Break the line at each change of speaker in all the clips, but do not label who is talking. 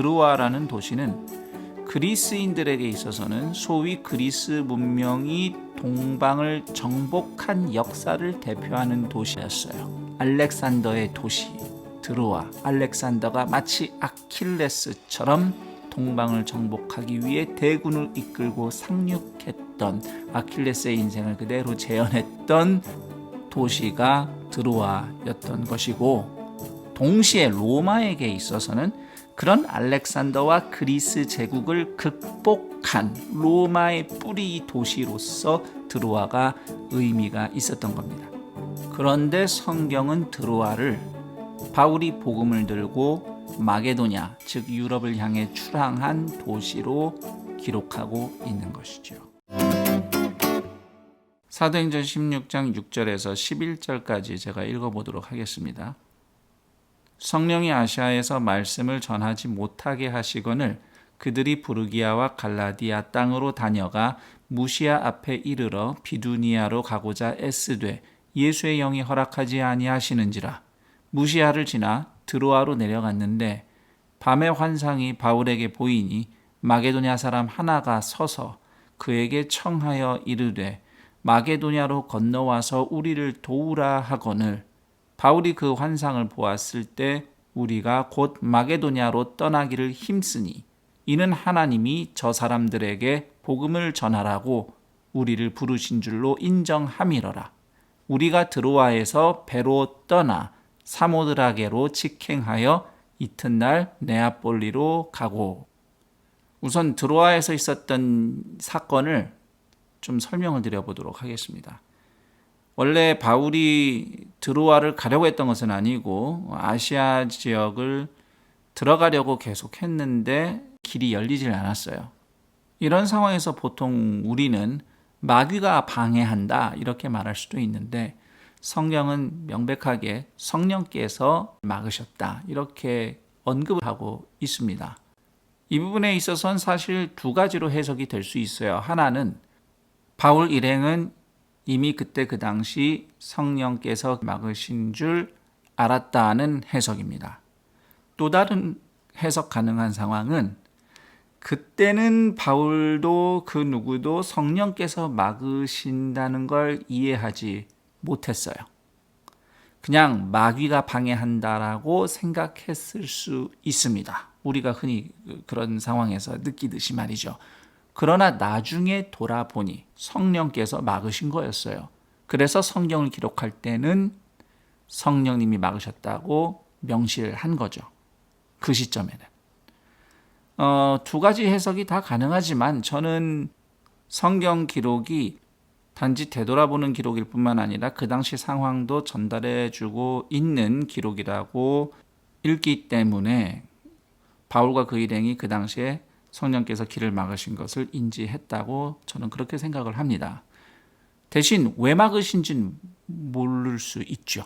드로아라는 도시는 그리스인들에게 있어서는 소위 그리스 문명이 동방을 정복한 역사를 대표하는 도시였어요. 알렉산더의 도시 드로아. 알렉산더가 마치 아킬레스처럼 동방을 정복하기 위해 대군을 이끌고 상륙했던, 아킬레스의 인생을 그대로 재현했던 도시가 드로아였던 것이고, 동시에 로마에게 있어서는 그런 알렉산더와 그리스 제국을 극복한 로마의 뿌리 도시로서 드로아가 의미가 있었던 겁니다. 그런데 성경은 드로아를 바울이 복음을 들고 마게도냐, 즉 유럽을 향해 출항한 도시로 기록하고 있는 것이죠. 사도행전 16장 6절에서 11절까지 제가 읽어보도록 하겠습니다. 성령이 아시아에서 말씀을 전하지 못하게 하시거늘 그들이 부르기아와 갈라디아 땅으로 다녀가 무시아 앞에 이르러 비두니아로 가고자 애쓰되 예수의 영이 허락하지 아니하시는지라. 무시아를 지나 드로아로 내려갔는데 밤의 환상이 바울에게 보이니 마게도냐 사람 하나가 서서 그에게 청하여 이르되 마게도냐로 건너와서 우리를 도우라 하거늘 바울이 그 환상을 보았을 때 우리가 곧 마게도냐로 떠나기를 힘쓰니 이는 하나님이 저 사람들에게 복음을 전하라고 우리를 부르신 줄로 인정함이러라. 우리가 드로아에서 배로 떠나 사모드라게로 직행하여 이튿날 네아폴리로 가고. 우선 드로아에서 있었던 사건을 좀 설명을 드려보도록 하겠습니다. 원래 바울이 드로아를 가려고 했던 것은 아니고 아시아 지역을 들어가려고 계속 했는데 길이 열리질 않았어요. 이런 상황에서 보통 우리는 마귀가 방해한다 이렇게 말할 수도 있는데, 성경은 명백하게 성령께서 막으셨다 이렇게 언급을 하고 있습니다. 이 부분에 있어서는 사실 두 가지로 해석이 될 수 있어요. 하나는 바울 일행은 이미 그때 그 당시 성령께서 막으신 줄 알았다는 해석입니다. 또 다른 해석 가능한 상황은 그때는 바울도 그 누구도 성령께서 막으신다는 걸 이해하지 못했어요. 그냥 마귀가 방해한다라고 생각했을 수 있습니다. 우리가 흔히 그런 상황에서 느끼듯이 말이죠. 그러나 나중에 돌아보니 성령께서 막으신 거였어요. 그래서 성경을 기록할 때는 성령님이 막으셨다고 명시를 한 거죠. 그 시점에는. 두 가지 해석이 다 가능하지만 저는 성경 기록이 단지 되돌아보는 기록일 뿐만 아니라 그 당시 상황도 전달해주고 있는 기록이라고 읽기 때문에 바울과 그 일행이 그 당시에 성령께서 길을 막으신 것을 인지했다고 저는 그렇게 생각을 합니다. 대신 왜 막으신지는 모를 수 있죠.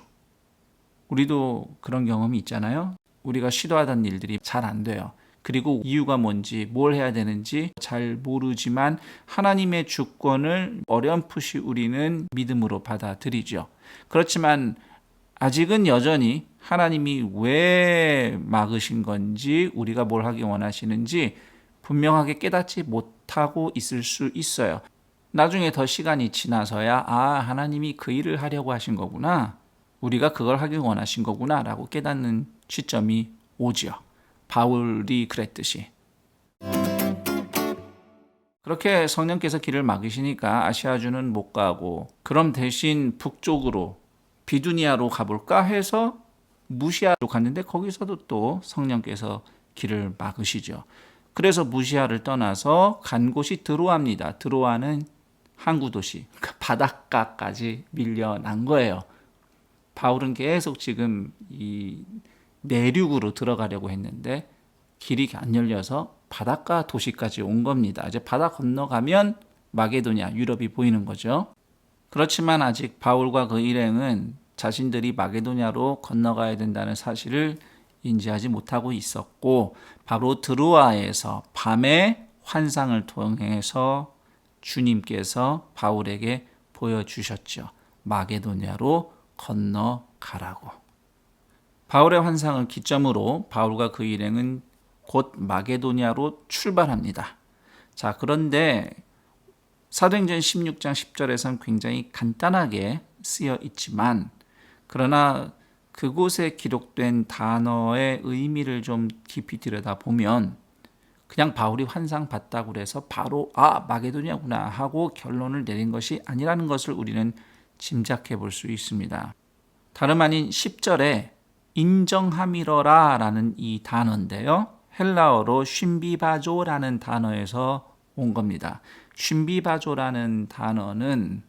우리도 그런 경험이 있잖아요. 우리가 시도하던 일들이 잘 안 돼요. 그리고 이유가 뭔지, 뭘 해야 되는지 잘 모르지만 하나님의 주권을 어렴풋이 우리는 믿음으로 받아들이죠. 그렇지만 아직은 여전히 하나님이 왜 막으신 건지, 우리가 뭘 하기 원하시는지 분명하게 깨닫지 못하고 있을 수 있어요. 나중에 더 시간이 지나서야 하나님이 그 일을 하려고 하신 거구나, 우리가 그걸 하길 원하신 거구나 라고 깨닫는 시점이 오지요. 바울이 그랬듯이. 그렇게 성령께서 길을 막으시니까 아시아주는 못 가고, 그럼 대신 북쪽으로 비두니아로 가볼까 해서 무시아로 갔는데 거기서도 또 성령께서 길을 막으시죠. 그래서 무시아를 떠나서 간 곳이 드로아입니다. 드로아는 항구 도시, 그러니까 바닷가까지 밀려난 거예요. 바울은 계속 지금 이 내륙으로 들어가려고 했는데 길이 안 열려서 바닷가 도시까지 온 겁니다. 이제 바다 건너가면 마게도냐, 유럽이 보이는 거죠. 그렇지만 아직 바울과 그 일행은 자신들이 마게도냐로 건너가야 된다는 사실을 인지하지 못하고 있었고, 바로 드로아에서 밤에 환상을 통해서 주님께서 바울에게 보여주셨죠. 마게도냐로 건너가라고. 바울의 환상을 기점으로 바울과 그 일행은 곧 마게도냐로 출발합니다. 자, 그런데 사도행전 16장 10절에서는 굉장히 간단하게 쓰여 있지만 그러나 그곳에 기록된 단어의 의미를 좀 깊이 들여다보면 그냥 바울이 환상 봤다고 그래서 바로 마게도냐구나 하고 결론을 내린 것이 아니라는 것을 우리는 짐작해 볼 수 있습니다. 다름 아닌 10절에 인정함이러라 라는 이 단어인데요. 헬라어로 쉰비바조라는 단어에서 온 겁니다. 쉰비바조라는 단어는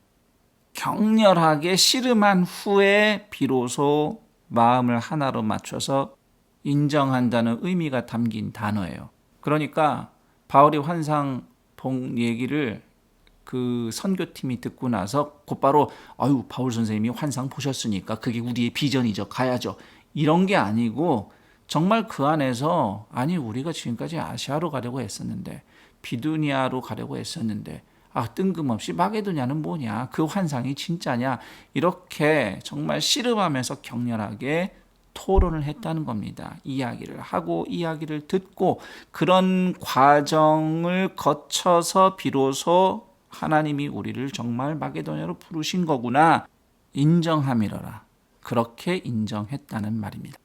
격렬하게 씨름한 후에 비로소 마음을 하나로 맞춰서 인정한다는 의미가 담긴 단어예요. 그러니까 바울이 환상 본 얘기를 그 선교팀이 듣고 나서 곧바로 바울 선생님이 환상 보셨으니까 그게 우리의 비전이죠. 가야죠. 이런 게 아니고 정말 그 안에서 우리가 지금까지 아시아로 가려고 했었는데 비두니아로 가려고 했었는데 뜬금없이 마게도냐는 뭐냐? 그 환상이 진짜냐? 이렇게 정말 씨름하면서 격렬하게 토론을 했다는 겁니다. 이야기를 하고 이야기를 듣고 그런 과정을 거쳐서 비로소 하나님이 우리를 정말 마게도냐로 부르신 거구나 인정함이러라. 그렇게 인정했다는 말입니다.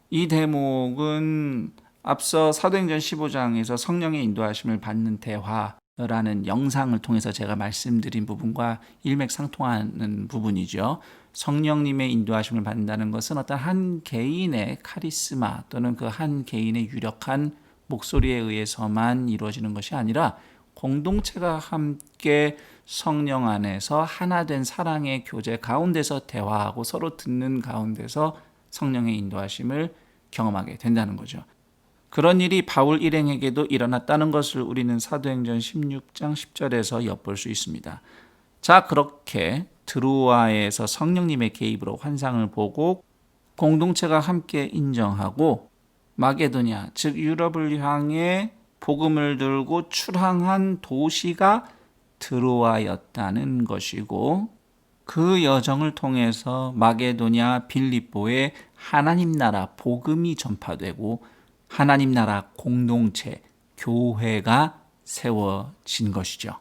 이 대목은 앞서 사도행전 15장에서 성령의 인도하심을 받는 대화라는 영상을 통해서 제가 말씀드린 부분과 일맥상통하는 부분이죠. 성령님의 인도하심을 받는다는 것은 어떤 한 개인의 카리스마 또는 그 한 개인의 유력한 목소리에 의해서만 이루어지는 것이 아니라 공동체가 함께 성령 안에서 하나 된 사랑의 교제 가운데서 대화하고 서로 듣는 가운데서 성령의 인도하심을 경험하게 된다는 거죠. 그런 일이 바울 일행에게도 일어났다는 것을 우리는 사도행전 16장 10절에서 엿볼 수 있습니다. 자, 그렇게 드로아에서 성령님의 개입으로 환상을 보고 공동체가 함께 인정하고 마게도냐, 즉 유럽을 향해 복음을 들고 출항한 도시가 드로아였다는 것이고 그 여정을 통해서 마게도냐 빌립보에 하나님 나라 복음이 전파되고 하나님 나라 공동체, 교회가 세워진 것이죠.